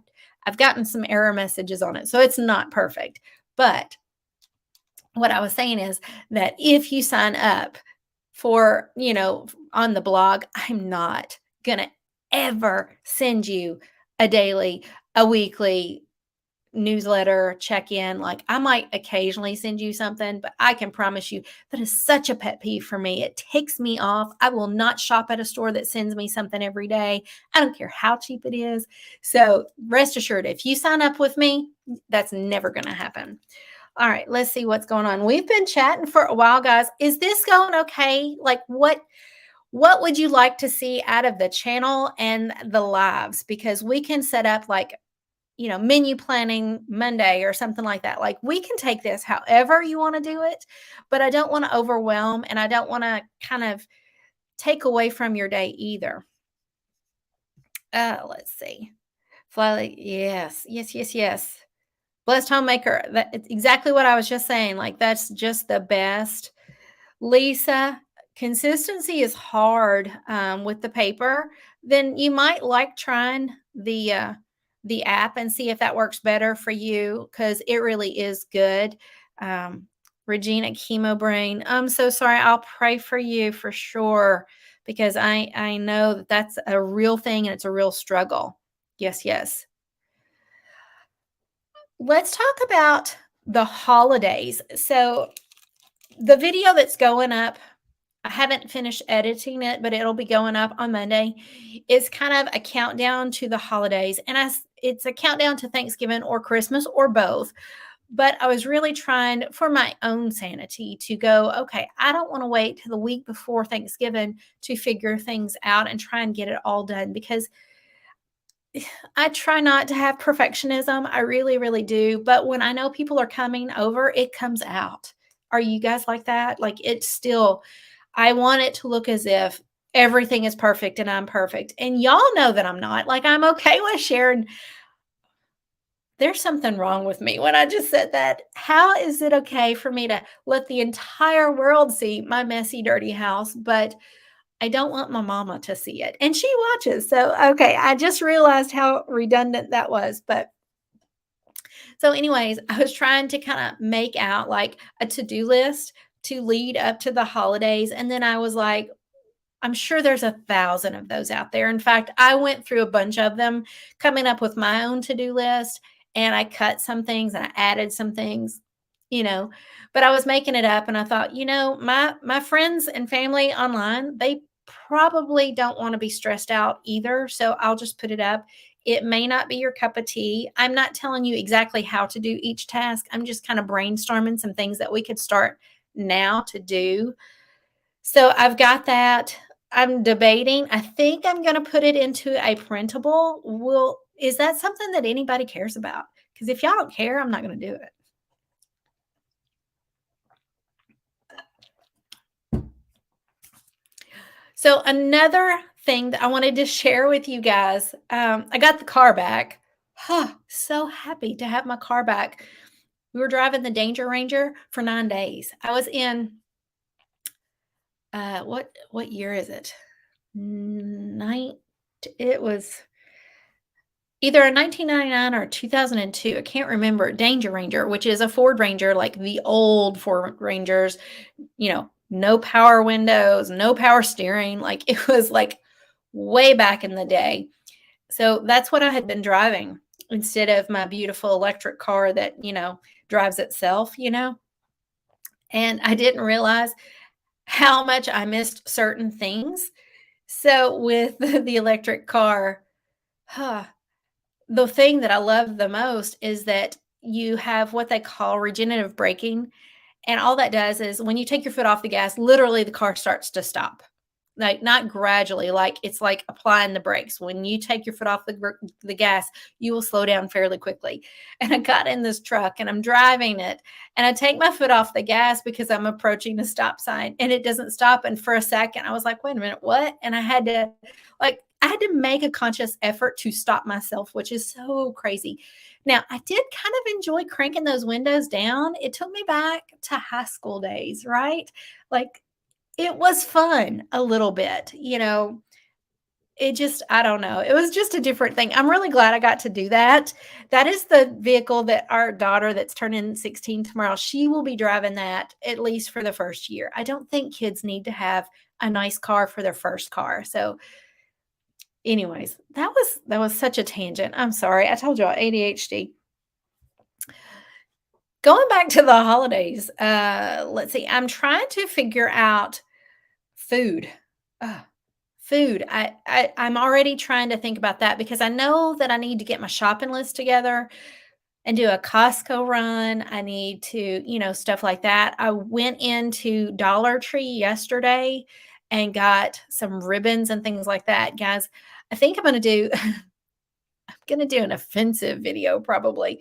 I've gotten some error messages on it, so it's not perfect. But what I was saying is that if you sign up for, on the blog, I'm not gonna ever send you a daily, a weekly newsletter check-in. Like, I might occasionally send you something, but I can promise you that is such a pet peeve for me. It takes me off. I will not shop at a store that sends me something every day. I don't care how cheap it is. So rest assured, if you sign up with me, that's never going to happen. All right, let's see what's going on. We've been chatting for a while, guys. Is this going okay? Like, what would you like to see out of the channel and the lives? Because we can set up like, menu planning Monday or something like that. Like, we can take this however you want to do it, but I don't want to overwhelm, and I don't want to kind of take away from your day either. Let's see. Fly, yes, yes, yes, yes. Blessed homemaker. It's exactly what I was just saying. Like, that's just the best. Lisa, consistency is hard with the paper. Then you might like trying the app and see if that works better for you, because it really is good. Um, Regina Chemo Brain, I'm so sorry. I'll pray for you for sure, because I know that that's a real thing and it's a real struggle. Yes, yes. Let's talk about the holidays. So the video that's going up, I haven't finished editing it, but it'll be going up on Monday. It's kind of a countdown to the holidays, and it's a countdown to Thanksgiving or Christmas or both. But I was really trying, for my own sanity, to go, okay, I don't want to wait till the week before Thanksgiving to figure things out and try and get it all done, because I try not to have perfectionism. I really, really do. But when I know people are coming over, it comes out. Are you guys like that? Like, it's still, I want it to look as if everything is perfect and I'm perfect. And y'all know that I'm not. Like, I'm okay with sharing. There's something wrong with me when I just said that. How is it okay for me to let the entire world see my messy, dirty house, but I don't want my mama to see it? And she watches. So, okay, I just realized how redundant that was. But so, anyways, I was trying to kind of make out like a to-do list to lead up to the holidays. And then I was like, I'm sure there's 1,000 of those out there. In fact, I went through a bunch of them coming up with my own to-do list, and I cut some things and I added some things, you know, but I was making it up, and I thought, my friends and family online, they probably don't want to be stressed out either, so I'll just put it up. It may not be your cup of tea. I'm not telling you exactly how to do each task. I'm just kind of brainstorming some things that we could start now to do. So I've got that. I'm debating. I think I'm going to put it into a printable. Is that something that anybody cares about? Because if y'all don't care, I'm not going to do it. So another thing that I wanted to share with you guys, I got the car back. Huh, so happy to have my car back. We were driving the Danger Ranger for 9 days. I was in, what year is it? Nine it was either in 1999 or 2002, I can't remember. Danger Ranger, which is a Ford Ranger, like the old Ford Rangers, no power windows, no power steering, like, it was, like, way back in the day. So that's what I had been driving instead of my beautiful electric car that, drives itself, and I didn't realize how much I missed certain things. So with the electric car, huh, the thing that I love the most is that you have what they call regenerative braking, and all that does is when you take your foot off the gas, literally the car starts to stop. Like, not gradually, like, it's like applying the brakes. When you take your foot off the gas, you will slow down fairly quickly. And I got in this truck and I'm driving it, and I take my foot off the gas because I'm approaching the stop sign, and it doesn't stop. And for a second, I was like, wait a minute, what? And I had to make a conscious effort to stop myself, which is so crazy. Now, I did kind of enjoy cranking those windows down. It took me back to high school days, right? Like, it was fun a little bit, it just, I don't know. It was just a different thing. I'm really glad I got to do that. That is the vehicle that our daughter that's turning 16 tomorrow, she will be driving that at least for the first year. I don't think kids need to have a nice car for their first car. So anyways, that was such a tangent. I'm sorry. I told you ADHD. Going back to the holidays, let's see. I'm trying to figure out food. Ugh, food. I'm already trying to think about that because I know that I need to get my shopping list together and do a Costco run. I need to, stuff like that. I went into Dollar Tree yesterday and got some ribbons and things like that. Guys, I think I'm gonna do an offensive video probably.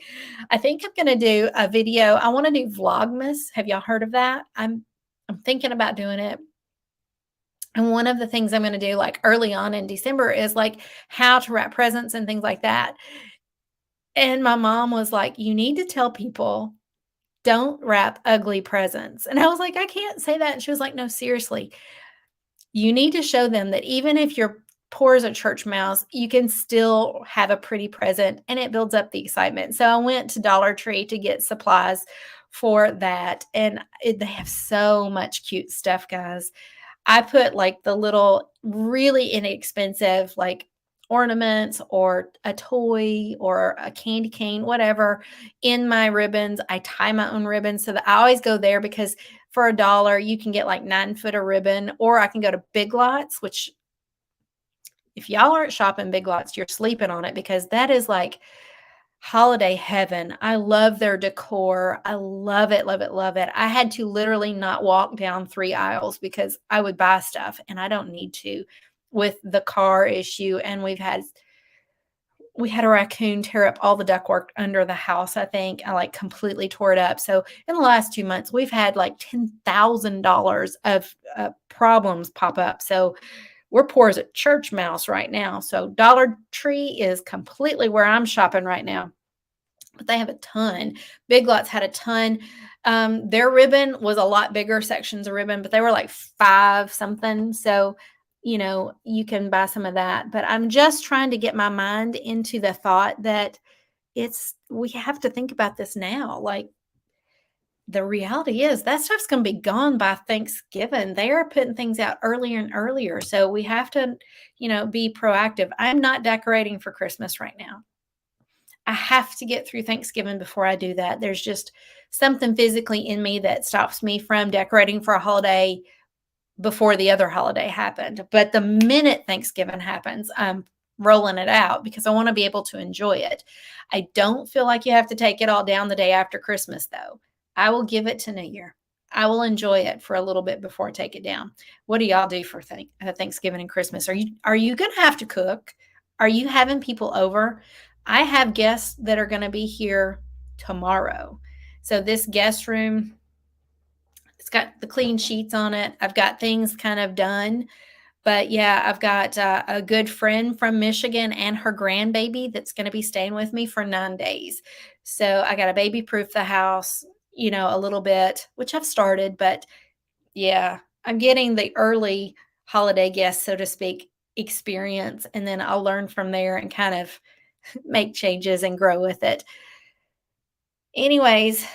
I think I'm gonna do a video. I want to do Vlogmas. Have y'all heard of that? I'm thinking about doing it. And one of the things I'm going to do like early on in December is like how to wrap presents and things like that. And my mom was like, you need to tell people don't wrap ugly presents. And I was like, I can't say that. And she was like, no, seriously, you need to show them that even if you're poor as a church mouse, you can still have a pretty present and it builds up the excitement. So I went to Dollar Tree to get supplies for that. And they have so much cute stuff, guys. I put like the little really inexpensive like ornaments or a toy or a candy cane, whatever, in my ribbons. I tie my own ribbons so that I always go there because for $1, you can get like 9 foot of ribbon, or I can go to Big Lots, which if y'all aren't shopping Big Lots, you're sleeping on it because that is like holiday heaven. I love their decor. I love it, love it, love it. I had to literally not walk down 3 aisles because I would buy stuff and I don't need to with the car issue. And we had a raccoon tear up all the ductwork under the house. I think I like completely tore it up. So in the last 2 months, we've had like $10,000 of problems pop up. So we're poor as a church mouse right now. So Dollar Tree is completely where I'm shopping right now. But they have a ton. Big Lots had a ton. Their ribbon was a lot bigger sections of ribbon, but they were like 5 something. So, you can buy some of that. But I'm just trying to get my mind into the thought that we have to think about this now. Like, the reality is that stuff's going to be gone by Thanksgiving. They are putting things out earlier and earlier. So we have to, be proactive. I'm not decorating for Christmas right now. I have to get through Thanksgiving before I do that. There's just something physically in me that stops me from decorating for a holiday before the other holiday happened. But the minute Thanksgiving happens, I'm rolling it out because I want to be able to enjoy it. I don't feel like you have to take it all down the day after Christmas, though. I will give it to New Year. I will enjoy it for a little bit before I take it down. What do y'all do for Thanksgiving and Christmas? Are you going to have to cook? Are you having people over? I have guests that are going to be here tomorrow. So this guest room, it's got the clean sheets on it. I've got things kind of done. But yeah, I've got a good friend from Michigan and her grandbaby that's going to be staying with me for 9 days. So I got to baby proof the house, a little bit, which I've started. But yeah, I'm getting the early holiday guests, so to speak, experience. And then I'll learn from there and kind of make changes and grow with it. Anyways,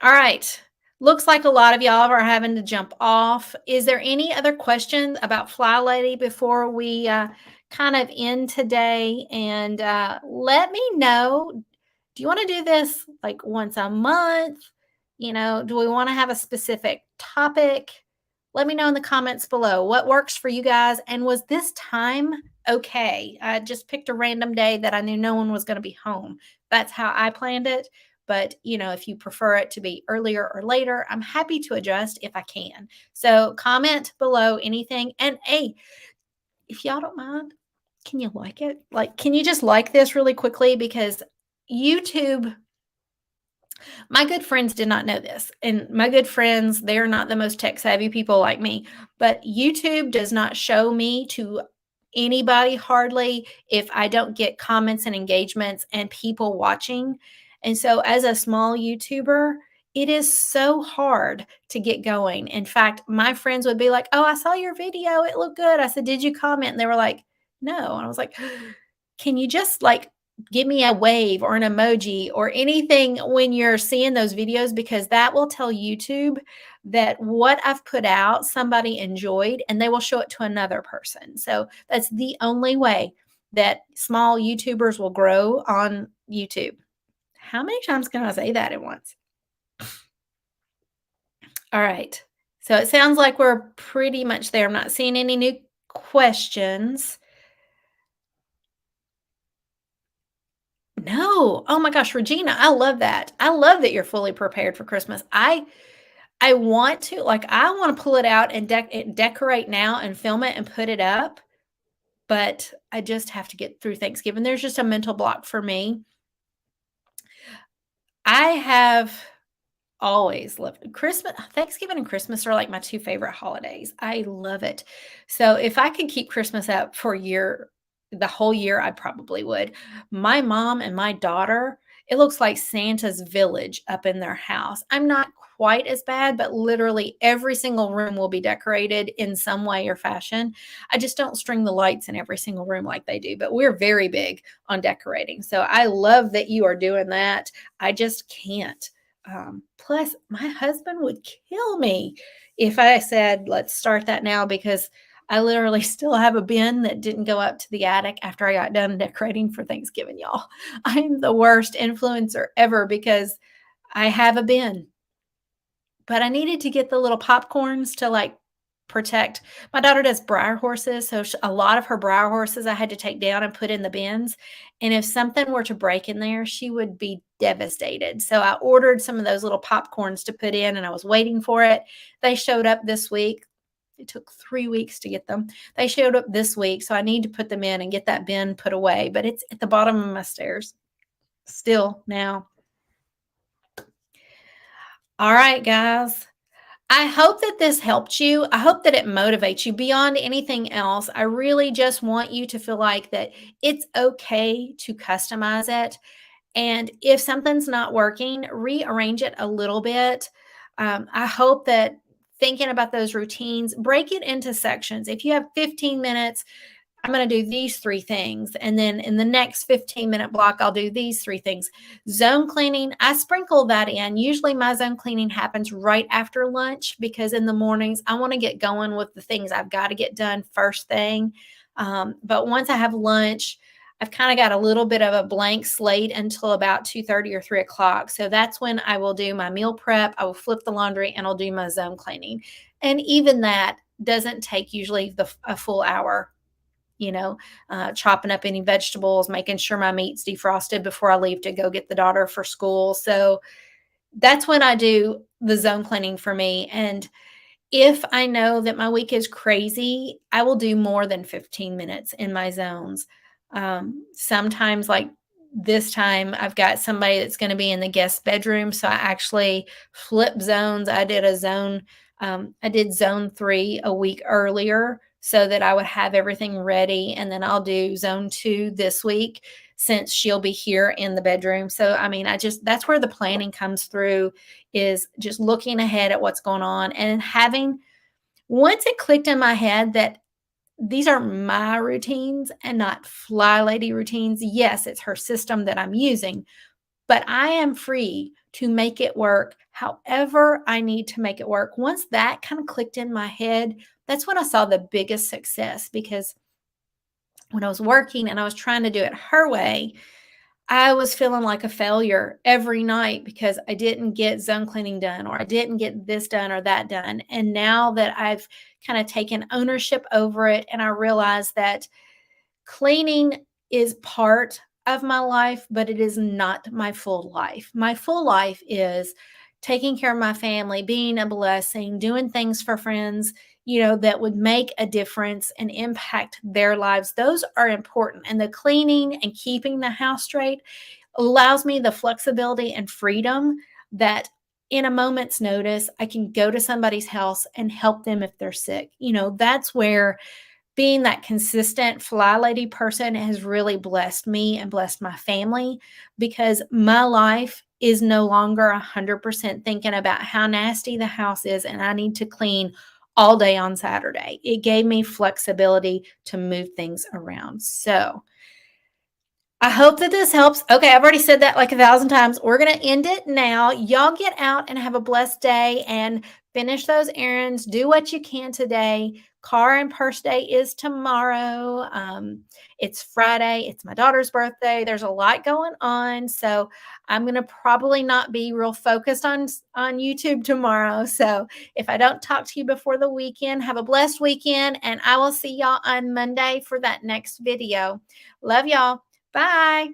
all right. Looks like a lot of y'all are having to jump off. Is there any other questions about Fly Lady before we kind of end today? And let me know. Do you want to do this like once a month? Do we want to have a specific topic? Let me know in the comments below what works for you guys. And was this time okay? I just picked a random day that I knew no one was going to be home. That's how I planned it. But, if you prefer it to be earlier or later, I'm happy to adjust if I can. So comment below anything. And hey, if y'all don't mind, can you like it? Like, can you just like this really quickly? Because YouTube, my good friends did not know this. And my good friends, they're not the most tech savvy people like me, but YouTube does not show me to anybody hardly if I don't get comments and engagements and people watching. And so, as a small YouTuber, it is so hard to get going. In fact, my friends would be like, "Oh, I saw your video. It looked good." I said, "Did you comment?" And they were like, "No." And I was like, "Can you just like give me a wave or an emoji or anything when you're seeing those videos, because that will tell YouTube that what I've put out somebody enjoyed and they will show it to another person." So that's the only way that small YouTubers will grow on YouTube. How many times can I say that at once? All right. So it sounds like we're pretty much there. I'm not seeing any new questions. No. Oh my gosh, Regina, I love that. I love that you're fully prepared for Christmas. I want to like I want to pull it out and decorate now and film it and put it up, but I just have to get through Thanksgiving. There's just a mental block for me. I have always loved Christmas. Thanksgiving and Christmas are like my two favorite holidays. I love it. So if I could keep Christmas up for the whole year, I probably would. My mom and my daughter, it looks like Santa's village up in their house. I'm not quite as bad, but literally every single room will be decorated in some way or fashion. I just don't string the lights in every single room like they do, but we're very big on decorating. So I love that you are doing that. I just can't. Plus, my husband would kill me if I said, let's start that now, because I literally still have a bin that didn't go up to the attic after I got done decorating for Thanksgiving, y'all. I'm the worst influencer ever because I have a bin, but I needed to get the little popcorns to like protect. My daughter does briar horses, so a lot of her briar horses I had to take down and put in the bins. And if something were to break in there, she would be devastated. So I ordered some of those little popcorns to put in, and I was waiting for it. They showed up this week. It took 3 weeks to get them. They showed up this week, so I need to put them in and get that bin put away. But it's at the bottom of my stairs still now. All right, guys. I hope that this helped you. I hope that it motivates you beyond anything else. I really just want you to feel like that it's okay to customize it. And if something's not working, rearrange it a little bit. I hope that thinking about those routines, break it into sections. If you have 15 minutes, I'm going to do these three things. And then in the next 15-minute block, I'll do these three things. Zone cleaning, I sprinkle that in. Usually my zone cleaning happens right after lunch because in the mornings, I want to get going with the things I've got to get done first thing. But once I have lunch, I've kind of got a little bit of a blank slate until about 2:30 or 3 o'clock. So that's when I will do my meal prep. I will flip the laundry and I'll do my zone cleaning. And even that doesn't take usually a full hour, chopping up any vegetables, making sure my meat's defrosted before I leave to go get the daughter for school. So that's when I do the zone cleaning for me. And if I know that my week is crazy, I will do more than 15 minutes in my zones. Sometimes, like this time, I've got somebody that's going to be in the guest bedroom. So I actually flip zones. I did zone 3 a week earlier so that I would have everything ready. And then I'll do zone 2 this week since she'll be here in the bedroom. So, I mean, that's where the planning comes through, is just looking ahead at what's going on and having, once it clicked in my head that these are my routines and not FlyLady routines. Yes, it's her system that I'm using, but I am free to make it work however I need to make it work. Once that kind of clicked in my head, that's when I saw the biggest success, because when I was working and I was trying to do it her way, I was feeling like a failure every night because I didn't get zone cleaning done, or I didn't get this done or that done. And now that I've kind of taken ownership over it, and I realize that cleaning is part of my life, but it is not my full life. My full life is taking care of my family, being a blessing, doing things for friends, that would make a difference and impact their lives. Those are important. And the cleaning and keeping the house straight allows me the flexibility and freedom that in a moment's notice, I can go to somebody's house and help them if they're sick. That's where being that consistent fly lady person has really blessed me and blessed my family, because my life is no longer 100% thinking about how nasty the house is and I need to clean all day on Saturday. It gave me flexibility to move things around. So, I hope that this helps. Okay, I've already said that like 1,000 times. We're going to end it now. Y'all get out and have a blessed day and finish those errands. Do what you can today. Car and purse day is tomorrow. It's Friday. It's my daughter's birthday. There's a lot going on. So I'm going to probably not be real focused on YouTube tomorrow. So if I don't talk to you before the weekend, have a blessed weekend. And I will see y'all on Monday for that next video. Love y'all. Bye.